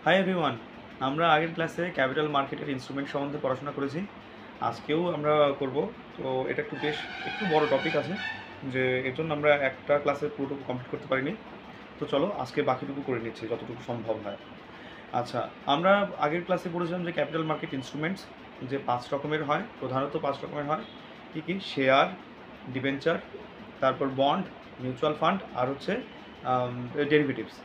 Hi everyone, আমরা আগের ক্লাসে ক্যাপিটাল মার্কেটের ইনস্ট্রুমেন্ট সম্বন্ধে পড়াশোনা করেছি। আজকেও আমরা করব। তো এটা একটু বড় টপিক আছে, যে এর জন্য আমরা একটা ক্লাসে পুরোটুকু কমপ্লিট করতে পারিনি। তো চলো আজকে বাকিটুকু করে নিচ্ছি যতটুকু সম্ভব হয়। আচ্ছা, আমরা আগের ক্লাসে পড়েছিলাম যে ক্যাপিটাল মার্কেট ইনস্ট্রুমেন্টস যে 5 রকমের হয়, প্রধানত 5 রকমের হয়। কী কী? শেয়ার, ডিবেঞ্চার, তারপর বন্ড, মিউচুয়াল ফান্ড, আর হচ্ছে ডেরিভেটিভস।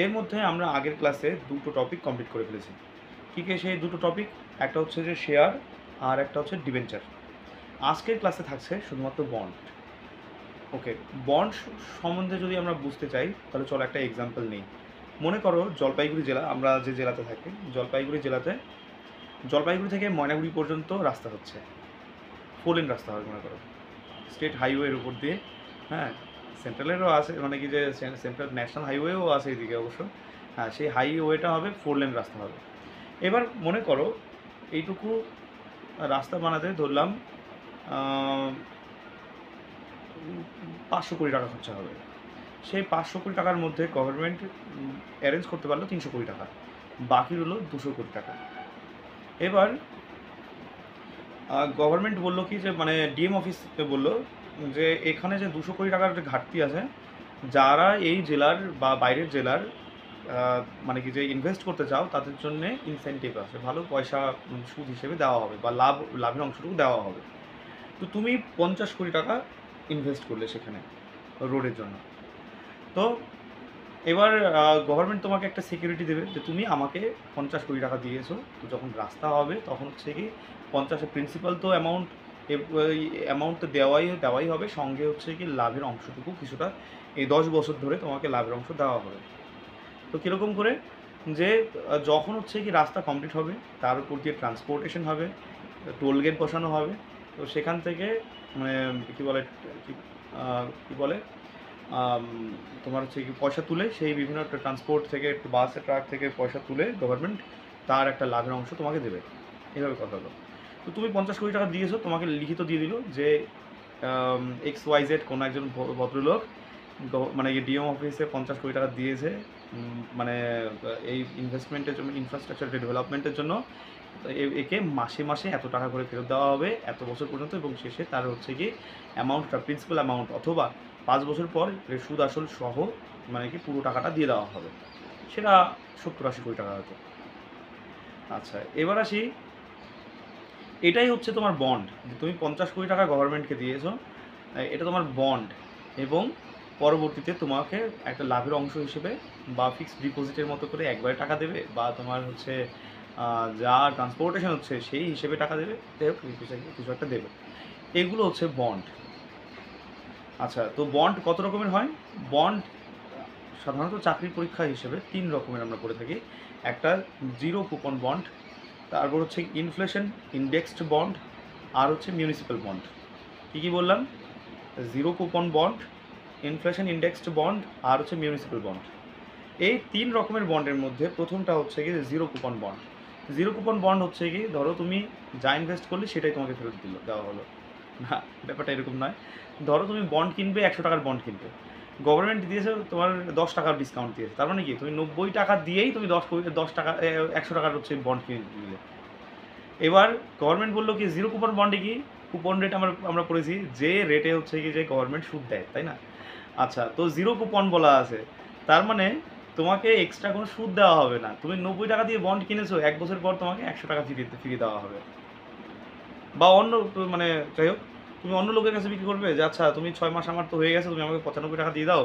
এর মধ্যে আমরা আগের ক্লাসে দুটো টপিক কমপ্লিট করে ফেলেছি। কী কী সেই দুটো টপিক? একটা হচ্ছে যে শেয়ার, আর একটা হচ্ছে ডিবেঞ্চার। আজকের ক্লাসে থাকছে শুধুমাত্র বন্ড। ওকে, বন্ড সম্বন্ধে যদি আমরা বুঝতে চাই তাহলে চলো একটা এক্সাম্পল নিই। মনে করো জলপাইগুড়ি জেলা, আমরা যে জেলাতে থাকি, জলপাইগুড়ি থেকে ময়নাগুড়ি পর্যন্ত রাস্তা হচ্ছে, 4 লেন রাস্তা হবে মনে করো, স্টেট হাইওয়ের উপর দিয়ে। হ্যাঁ, সেন্ট্রালেরও আছে, মানে কি যে সেন্ট্রাল ন্যাশনাল হাইওয়েও আছে এদিকে অবশ্য। হ্যাঁ, সেই হাইওয়েটা হবে 4 লেন রাস্তা হবে। এবার মনে করো এইটুকু রাস্তা বানাতে ধরলাম 500 কোটি টাকা খরচা হবে। সেই 500 কোটি টাকার মধ্যে গভর্নমেন্ট অ্যারেঞ্জ করতে পারলো 300 কোটি টাকা, বাকি রইল 200 কোটি টাকা। এবার গভর্নমেন্ট বললো কি যে, মানে ডিএম অফিসকে বললো যে এখানে যে 200 কোটি টাকার যে ঘাটতি আছে, যারা এই জেলার বা বাইরের জেলার মানে কি যে ইনভেস্ট করতে চাও তাদের জন্য ইনসেন্টিভ আছে, ভালো পয়সা সুদ হিসেবে দেওয়া হবে বা লাভের অংশটুকু দেওয়া হবে। তো তুমি 50 কোটি টাকা ইনভেস্ট করলে সেখানে রোডের জন্য। তো এবার গভর্নমেন্ট তোমাকে একটা সিকিউরিটি দেবে যে তুমি আমাকে 50 কোটি টাকা দিয়েছো, তো যখন রাস্তা হবে তখন হচ্ছে কি 50 প্রিন্সিপাল তো অ্যামাউন্ট তো দেওয়াই হবে, সঙ্গে হচ্ছে কি লাভের অংশটুকু কিছুটা এই 10 বছর ধরে তোমাকে লাভের অংশ দেওয়া হবে। তো কীরকম করে? যে যখন হচ্ছে কি রাস্তা কমপ্লিট হবে তার উপর দিয়ে ট্রান্সপোর্টেশন হবে, টোল গেট বসানো হবে, তো সেখান থেকে মানে কী বলে কী বলে তোমার হচ্ছে কি পয়সা তুলে, সেই বিভিন্ন ট্রান্সপোর্ট থেকে, বাস ট্রাক থেকে পয়সা তুলে গভর্নমেন্ট তার একটা লাভের অংশ তোমাকে দেবে। এইভাবে কথা হলো। তো তুমি 50 কোটি টাকা দিয়েছো, তোমাকে লিখিত দিয়ে দিল যে XYZ কোনো একজন ভদ্রলোক মানে ডিএম অফিসে 50 কোটি টাকা দিয়েছে, মানে এই ইনভেস্টমেন্টের জন্য, ইনফ্রাস্ট্রাকচার ডেভেলপমেন্টের জন্য। একে মাসে মাসে এত টাকা করে ফেরত দেওয়া হবে এত বছর পর্যন্ত, এবং শেষে তার হচ্ছে কি অ্যামাউন্টটা, প্রিন্সিপাল অ্যামাউন্ট, অথবা 5 বছর পর সুদ আসল সহ মানে কি পুরো টাকাটা দিয়ে দেওয়া হবে। সেটা 70-80 কোটি টাকা হতো। আচ্ছা, এবার আসি, এটাই হচ্ছে তোমার বন্ড। তুমি 50 কোটি টাকা গভর্নমেন্টকে দিয়েছো, এটা তোমার বন্ড, এবং পরবর্তীতে তোমাকে একটা লাভের অংশ হিসেবে বা ফিক্সড ডিপোজিটের মতো করে একবারে টাকা দেবে, বা তোমার হচ্ছে যা ট্রান্সপোর্টেশন হচ্ছে সেই হিসেবে টাকা দেবে, যাই হোক কিছু একটা দেবে। এগুলো হচ্ছে বন্ড। আচ্ছা, তো বন্ড কত রকমের হয়? বন্ড সাধারণত চাকরির পরীক্ষা হিসেবে 3 রকমের আমরা পড়ে থাকি। একটা জিরো কুপন বন্ড, তারপর হচ্ছে ইনফ্লেশন ইন্ডেক্সড বন্ড, আর হচ্ছে মিউনিসিপ্যাল বন্ড। কী কী বললাম? Zero coupon bond, inflation indexed bond, আর হচ্ছে মিউনিসিপ্যাল বন্ড। এই 3 রকমের বন্ডের মধ্যে প্রথমটা হচ্ছে কি zero coupon bond. Zero coupon bond হচ্ছে কি, ধরো তুমি যা ইনভেস্ট করলে সেটাই তোমাকে ফেরত দেওয়া হলো। না, ব্যাপারটা এরকম নয়। ধরো তুমি বন্ড কিনবে, 100 টাকার বন্ড কিনবে, গভর্নমেন্ট দিয়েছে তোমার 10 টাকার ডিসকাউন্ট দিয়েছে, তার মানে কি তুমি 90 টাকা দিয়েই তুমি 10 টাকা 100 টাকার হচ্ছে বন্ড কিনে দিলে। এবার গভর্নমেন্ট বললো কি জিরো কুপন বন্ডে কি কুপন রেট আমরা পড়েছি যে রেটে হচ্ছে কি যে গভর্নমেন্ট সুদ দেয়, তাই না? আচ্ছা, তো জিরো কুপন বলা আছে, তার মানে তোমাকে এক্সট্রা কোনো সুদ দেওয়া হবে না। তুমি 90 টাকা দিয়ে বন্ড কিনেছো, 1 বছর পর তোমাকে 100 টাকা ফিরিয়ে দেওয়া হবে। বা অন্য, মানে যাই হোক, তুমি অন্য লোকের কাছে বিক্রি করবে যে আচ্ছা তুমি 6 মাস আমার তো হয়ে গেছে, তুমি আমাকে 95 টাকা দিয়ে দাও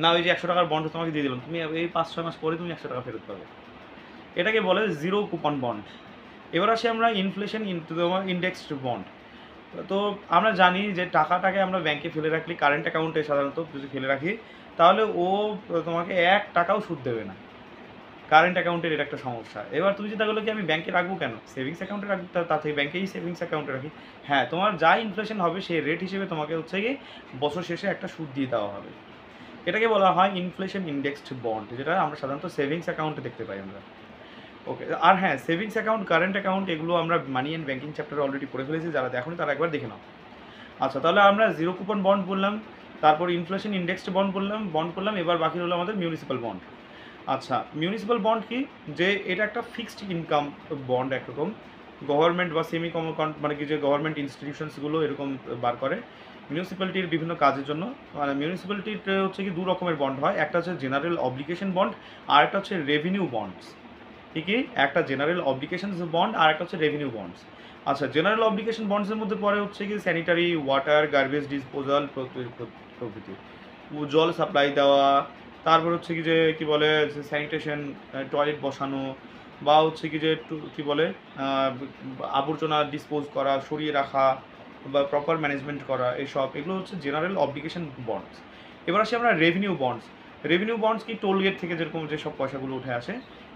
না, ওই যে 100 টাকার বন্ড তোমাকে দিয়ে দিলাম, তুমি এই 5-6 মাস পরে তুমি 100 টাকা ফেরত পাবে। এটাকে বলে জিরো কুপন বন্ড। এবার আসি আমরা ইনফ্লেশন ইন্ডেক্সড বন্ড। তো আমরা জানি যে টাকাটাকে আমরা ব্যাংকে ফেলে রাখলে, কারেন্ট অ্যাকাউন্টে সাধারণত যদি ফেলে রাখি, তাহলে ও তোমাকে 1 টাকাও সুদ দেবে না। কারেন্ট অ্যাকাউন্টের এটা একটা সমস্যা। এবার তুমি চিন্তা করলে কি আমি ব্যাংকে রাখবো কেন, সেভিংস অ্যাকাউন্টে রাখবো, তার থেকে ব্যাংকেই সেভিংস অ্যাকাউন্টে রাখি। হ্যাঁ, তোমার যা ইনফ্লেশন হবে সেই রেট হিসেবে তোমাকে হচ্ছে গিয়ে বছর শেষে একটা সুদ দিয়ে দেওয়া হবে। এটাকে বলা হয় ইনফ্লেশন ইন্ডেক্সড বন্ড, যেটা আমরা সাধারণত সেভিংস অ্যাকাউন্টে দেখতে পাই আমরা। ওকে, আর হ্যাঁ, সেভিংস অ্যাকাউন্ট, কারেন্ট অ্যাকাউন্ট, এগুলো আমরা মানি অ্যান্ড ব্যাঙ্কিং চ্যাপ্টারে অলরেডি পড়ে ফেলেছি, যারা দেখোনি তারা একবার দেখে নাও। আচ্ছা, তাহলে আমরা জিরো কুপন বন্ড বললাম, তারপর ইনফ্লেশন ইন্ডেক্সড বন্ড বললাম, এবার বাকি হলো আমাদের মিউনিসিপ্যাল বন্ড। আচ্ছা, মিউনিসিপ্যাল বন্ড কি? যে এটা একটা ফিক্সড ইনকাম বন্ড একরকম। গভর্নমেন্ট বা সেমি মানে কি যে গভর্নমেন্ট ইনস্টিটিউশনসগুলো এরকম বার করে মিউনিসিপ্যালিটির বিভিন্ন কাজের জন্য। মানে মিউনিসিপ্যালিটির হচ্ছে কি 2 রকমের বন্ড হয়। একটা হচ্ছে জেনারেল অব্লিগেশন বন্ড, আর একটা হচ্ছে রেভিনিউ বন্ডস। ঠিকই, একটা জেনারেল অব্লিগেশনস বন্ড আর একটা হচ্ছে রেভিনিউ বন্ডস। আচ্ছা, জেনারেল অব্লিগেশন বন্ডসের মধ্যে পড়ে হচ্ছে কি স্যানিটারি, ওয়াটার, গার্বেজ ডিসপোজাল প্রভৃতি। জল সাপ্লাই দেওয়া, তারপর হচ্ছে কি যে কি বলে স্যানিটেশন, টয়লেট বসানো, বা হচ্ছে কি যে কি বলে আবর্জনা ডিসপোজ করা, সরিয়ে রাখা, বা প্রপার ম্যানেজমেন্ট করা, এগুলো হচ্ছে জেনারেল অব্লিগেশন বন্ডস। এবার আসি আমরা রেভিনিউ বন্ডস। রেভিনিউ বন্ডস কি টোল গেট থেকে যেরকম যেসব পয়সাগুলো উঠে আসে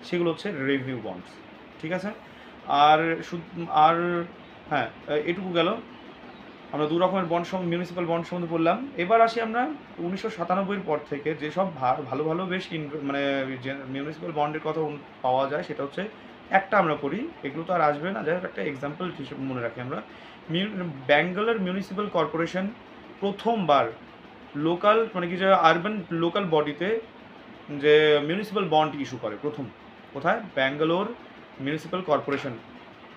সেগুলো হচ্ছে রেভিনিউ বন্ডস। ঠিক আছে। আর আর হ্যাঁ, এটুকু গেল। আমরা 2 রকমের বন্ড মিউনিসিপ্যাল বন্ড সম্বন্ধে বললাম। এবার আসি আমরা 1997 পর থেকে যেসব ভালো ভালো বেশ মানে মিউনিসিপ্যাল বন্ডের কথা পাওয়া যায় সেটা হচ্ছে একটা আমরা করি, এগুলো তো আর আসবে না, যাই হোক একটা এক্সাম্পল হিসেবে মনে রাখি আমরা। ব্যাঙ্গালোর মিউনিসিপ্যাল কর্পোরেশন প্রথমবার লোকাল মানে কি যে আরবান লোকাল বডিতে যে মিউনিসিপ্যাল বন্ড ইস্যু করে প্রথম। কোথায়? Bangalore municipal corporation.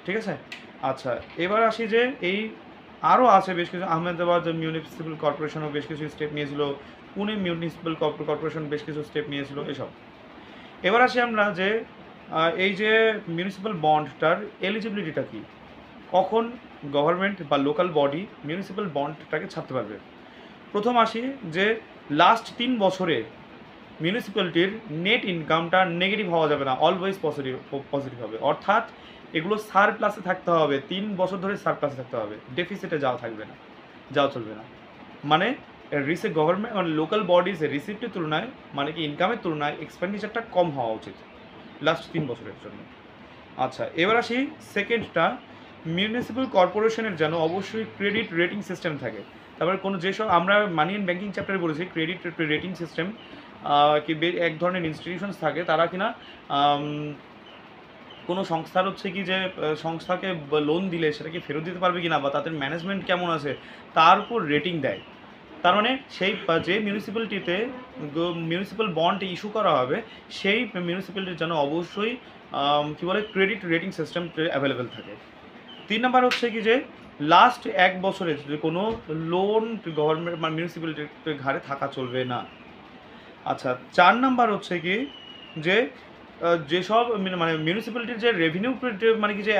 ঠিক আছে। আচ্ছা, এবার আসি যে এই আরও আছে বেশ কিছু, আহমেদাবাদ মিউনিসিপ্যাল কর্পোরেশনও বেশ কিছু স্টেপ নিয়েছিল, পুনে মিউনিসিপ্যাল কর্পোরেশন বেশ কিছু স্টেপ নিয়েছিল, এসব। এবার আসি আমরা যে এই যে মিউনিসিপ্যাল বন্ডটার এলিজিবিলিটিটা কী, কখন গভর্নমেন্ট বা লোকাল বডি মিউনিসিপ্যাল বন্ডটাকে ছাড়তে পারবে। প্রথম আসি যে লাস্ট 3 বছরে মিউনিসিপ্যালিটির নেট ইনকামটা নেগেটিভ হওয়া যাবে না, অলওয়েজ পজিটিভ হবে। অর্থাৎ এগুলো সারপ্লাসে থাকতে হবে, 3 বছর ধরে সারপ্লাসে থাকতে হবে, ডেফিসিটে যাওয়া থাকবে না, যাওয়া চলবে না। মানে গভর্নমেন্ট মানে লোকাল বডিজ রিসিপ্টের তুলনায় মানে কি ইনকামের তুলনায় এক্সপেন্ডিচারটা কম হওয়া উচিত লাস্ট 3 বছরের জন্য। আচ্ছা, এবার আসি সেকেন্ডটা, মিউনিসিপ্যাল কর্পোরেশনের যেন অবশ্যই ক্রেডিট রেটিং সিস্টেম থাকে। তারপরে কোনো যেসব আমরা মানি অ্যান্ড ব্যাঙ্কিং চ্যাপ্টারে বলেছি ক্রেডিট রেটিং সিস্টেম, কি এক ধরনের ইনস্টিটিউশনস থাকে তারা কিনা কোনো সংস্থার হচ্ছে কি যে সংস্থাকে লোন দিলে সেটাকে ফেরত দিতে পারবে কিনা বা তাদের ম্যানেজমেন্ট কেমন আছে তার উপর রেটিং দেয়। তার মানে সেই যে মিউনিসিপ্যালিটিতে মিউনিসিপ্যাল বন্ড ইস্যু করা হবে সেই মিউনিসিপ্যালিটির যেন অবশ্যই কী বলে ক্রেডিট রেটিং সিস্টেম অ্যাভেলেবেল থাকে। 3 নাম্বার হচ্ছে কি যে লাস্ট 1 বছরে যে কোনো লোন গভর্নমেন্ট বা মিউনিসিপ্যালিটির ঘাড়ে থাকা চলবে না। আচ্ছা, 4 নাম্বার হচ্ছে কি যে যেসব মানে মিউনিসিপ্যালিটির যে রেভিনিউ মানে কি যে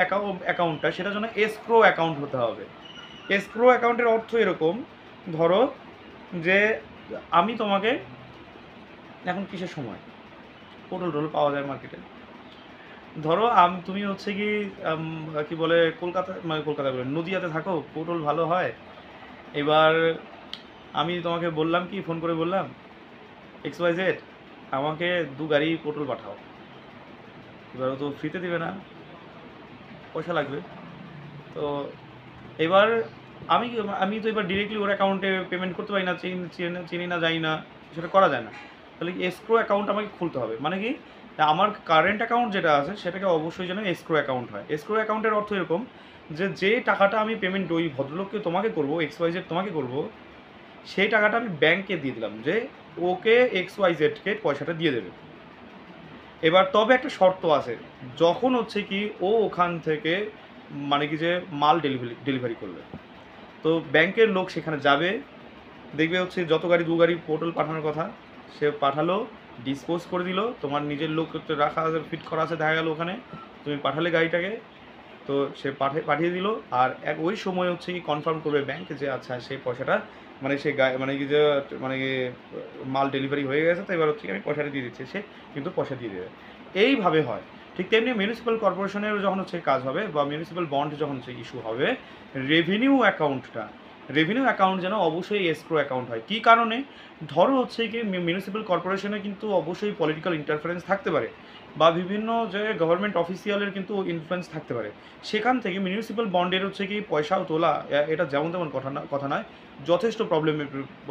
অ্যাকাউন্টটা সেটা যেন এসক্রো অ্যাকাউন্ট হতে হবে। এসক্রো অ্যাকাউন্টের অর্থ এরকম, ধরো যে আমি তোমাকে এখন কিসের সময় পটল টল পাওয়া যায় মার্কেটে, ধরো তুমি হচ্ছে কি কি বলে কলকাতা বলে নদিয়াতে থাকো, পটল ভালো হয়। এবার আমি তোমাকে বললাম কি, ফোন করে বললাম XYZ আমাকে 2 গাড়ি পটল পাঠাও। এবার ও তো ফ্রিতে দেবে না, পয়সা লাগবে। তো এবার আমি আমি তো এবার ডিরেক্টলি ওর অ্যাকাউন্টে পেমেন্ট করতে পারি না, চিনি না জানি না, সেটা করা যায় না। তাহলে এসক্রো অ্যাকাউন্ট আমাকে খুলতে হবে। মানে কি আমার কারেন্ট অ্যাকাউন্ট যেটা আছে সেটাকে অবশ্যই যেন এসক্রো অ্যাকাউন্ট হয়। এসক্রো অ্যাকাউন্টের অর্থ এরকম যে টাকাটা আমি পেমেন্ট ওই ভদ্রলোককে তোমাকে করবো, XYZ তোমাকে করবো, সেই টাকাটা আমি ব্যাংকে দিয়ে দিলাম যে ওকে XYZকে পয়সাটা দিয়ে দেবে। এবার তবে একটা শর্ত আছে, যখন হচ্ছে কি ও ওখান থেকে মানে কি যে মাল ডেলিভারি করবে, তো ব্যাংকের লোক সেখানে যাবে, দেখবে হচ্ছে যত গাড়ি 2 গাড়ি পটল পাঠানোর কথা সে পাঠালো, ডিসপোজ করে দিল, তোমার নিজের লোক রাখা আছে, ফিট করা আছে, দেখা গেল ওখানে তুমি পাঠালে গাড়িটাকে, তো সে পাঠিয়ে দিল। আর ওই সময় হচ্ছে কি কনফার্ম করবে ব্যাংক যে আচ্ছা সেই পয়সাটা মানে সে মানে কি যে মানে মাল ডেলিভারি হয়ে গেছে, তো এবার হচ্ছে আমি পয়সাটা দিয়ে দিচ্ছি, সে কিন্তু পয়সা দিয়ে দেবে। এইভাবে হয়। ঠিক তেমনি মিউনিসিপ্যাল কর্পোরেশনের যখন হচ্ছে কাজ হবে বা মিউনিসিপ্যাল বন্ড যখন হচ্ছে ইস্যু হবে, রেভিনিউ অ্যাকাউন্ট যেন অবশ্যই এসক্রো অ্যাকাউন্ট হয়। কী কারণে? ধরো হচ্ছে কি মিউনিসিপ্যাল কর্পোরেশনে কিন্তু অবশ্যই পলিটিক্যাল ইন্টারফারেন্স থাকতে পারে বা বিভিন্ন যে গভর্নমেন্ট অফিসিয়ালের কিন্তু ইনফ্লুয়েন্স থাকতে পারে, সেখান থেকে মিউনিসিপ্যাল বন্ডের হচ্ছে কি পয়সাও তোলা এটা যেমন তেমন কথা নয়, যথেষ্ট প্রবলেম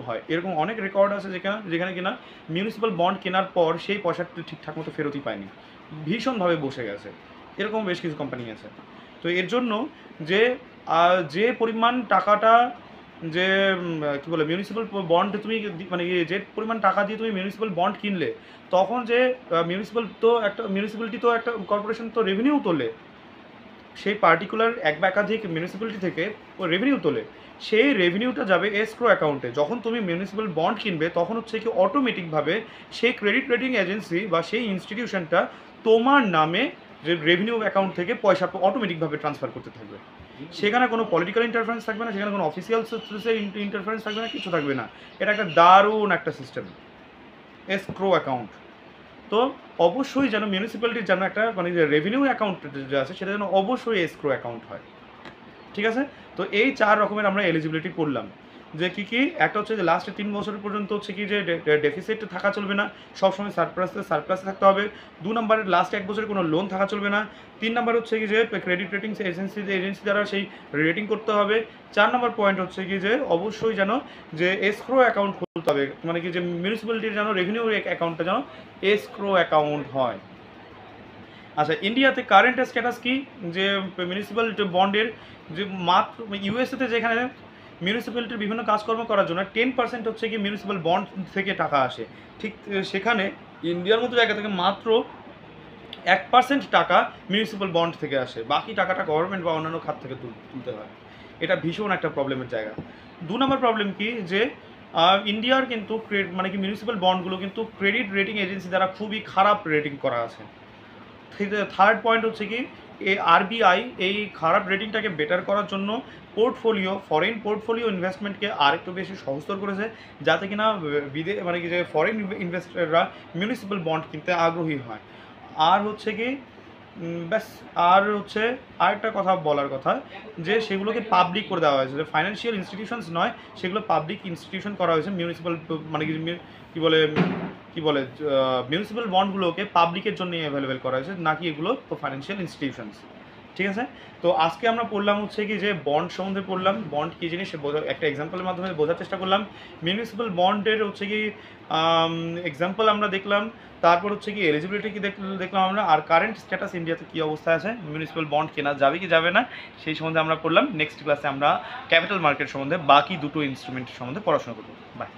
হয়। এরকম অনেক রেকর্ড আছে যেখানে কিনা মিউনিসিপ্যাল বন্ড কেনার পর সেই পয়সাটা ঠিকঠাক মতো ফেরতই পায়নি, ভীষণভাবে বসে গেছে। এরকম বেশ কিছু কোম্পানি আছে। তো এর জন্য যে পরিমাণ টাকাটা যে কী বলে মিউনিসিপ্যাল বন্ড তুমি মানে যে পরিমাণ টাকা দিয়ে তুমি মিউনিসিপ্যাল বন্ড কিনলে, তখন যে মিউনিসিপ্যালিটি তো একটা কর্পোরেশন তো রেভিনিউ তোলে, সেই পার্টিকুলার এক বা একাধিক মিউনিসিপ্যালিটি থেকে রেভিনিউ তোলে, সেই রেভিনিউটা যাবে এসক্রো অ্যাকাউন্টে। যখন তুমি মিউনিসিপ্যাল বন্ড কিনবে তখন হচ্ছে কি অটোমেটিকভাবে সেই ক্রেডিট রেটিং এজেন্সি বা সেই ইনস্টিটিউশনটা তোমার নামে যে রেভিনিউ অ্যাকাউন্ট থেকে পয়সা অটোমেটিকভাবে ট্রান্সফার করতে থাকবে। সেখানে কোনো পলিটিক্যাল ইন্টারফারেন্স থাকবে না, সেখানে কোনো অফিসিয়াল ইন্টারফারেন্স থাকবে না, কিছু থাকবে না। এটা একটা দারুণ একটা সিস্টেম, এসক্রো অ্যাকাউন্ট। তো অবশ্যই যেন মিউনিসিপ্যালিটির যেন একটা মানে যে রেভিনিউ অ্যাকাউন্ট যে আছে সেটা যেন অবশ্যই এসক্রো অ্যাকাউন্ট হয়। ঠিক আছে? তো এই ৪ রকমের আমরা এলিজিবিলিটি করলাম। যে কী, কী? একটা হচ্ছে যে লাস্টে ৩ বছর পর্যন্ত হচ্ছে কি যে ডেফিসিট থাকা চলবে না, সবসময় সারপ্লাসে থাকতে হবে। ২ নম্বরে লাস্ট ১ বছরের কোনো লোন থাকা চলবে না। ৩ নম্বর হচ্ছে কি যে ক্রেডিট রেটিং এজেন্সি দ্বারা সেই রেটিং করতে হবে। ৪ নম্বর পয়েন্ট হচ্ছে কি যে অবশ্যই যেন যে এসক্রো অ্যাকাউন্ট খুলতে হবে, মানে কি যে মিউনিসিপ্যালিটির যেন রেভিনিউ অ্যাকাউন্টটা যেন এসক্রো অ্যাকাউন্ট হয়। আচ্ছা, ইন্ডিয়াতে কারেন্ট স্ট্যাটাস কি? যে মিউনিসিপ্যাল বন্ডের যে মাত্র ইউএসএতে যেখানে মিউনিসিপ্যালিটির বিভিন্ন কাজকর্ম করার জন্য 10% হচ্ছে কি মিউনিসিপ্যাল বন্ড থেকে টাকা আসে, ঠিক সেখানে ইন্ডিয়ার মতো জায়গা থেকে মাত্র 1% টাকা মিউনিসিপ্যাল বন্ড থেকে আসে, বাকি টাকাটা গভর্নমেন্ট বা অন্যান্য খাত থেকে তুলতে হয়। এটা ভীষণ একটা প্রবলেমের জায়গা। ২ নম্বর প্রবলেম কি যে ইন্ডিয়ার কিন্তু মানে কি মিউনিসিপ্যাল বন্ডগুলো কিন্তু ক্রেডিট রেটিং এজেন্সি দ্বারা খুবই খারাপ রেটিং করা আছে। থার্ড পয়েন্ট হচ্ছে কি আরবিআই এই খারাপ রেটিংটাকে বেটার করার জন্য ফরেন পোর্টফোলিও ইনভেস্টমেন্টকে আরেকটু বেশি সহজতর করেছে, যাতে কিনা মানে কি যে ফরেন ইনভেস্টররা মিউনিসিপ্যাল বন্ড কিনতে আগ্রহী হয়। আর হচ্ছে কি ব্যাস, আর হচ্ছে আরেকটা কথা বলার কথা যে সেগুলোকে পাবলিক করে দেওয়া হয়েছে, যে ফাইন্যান্সিয়াল ইনস্টিটিউশনস নয়, সেগুলো পাবলিক ইনস্টিটিউশন করা হয়েছে। মিউনিসিপ্যাল মানে কি বলে মিউনিসিপ্যাল বন্ডগুলোকে পাবলিকের জন্য অ্যাভেলেবেল করা হয়েছে, নাকি এগুলো তো ফাইন্যান্সিয়াল ইনস্টিটিউশনস। ঠিক আছে? তো আজকে আমরা পড়লাম হচ্ছে কি যে বন্ড সম্বন্ধে পড়লাম, বন্ড কী জিনিস একটা এক্সাম্পলের মাধ্যমে বোঝার চেষ্টা করলাম। মিউনিসিপ্যাল বন্ডের হচ্ছে কি এক্সাম্পল আমরা দেখলাম, তারপর হচ্ছে কি এলিজিবিলিটি কি দেখলাম আমরা, আর কারেন্ট স্ট্যাটাস ইন্ডিয়াতে কী অবস্থায় আছে, মিউনিসিপ্যাল বন্ড কেনা যাবে কি যাবে না সেই সম্বন্ধে আমরা পড়লাম। নেক্সট ক্লাসে আমরা ক্যাপিটাল মার্কেট সম্বন্ধে বাকি দুটো ইনস্ট্রুমেন্ট সম্বন্ধে পড়াশোনা করব। বাই।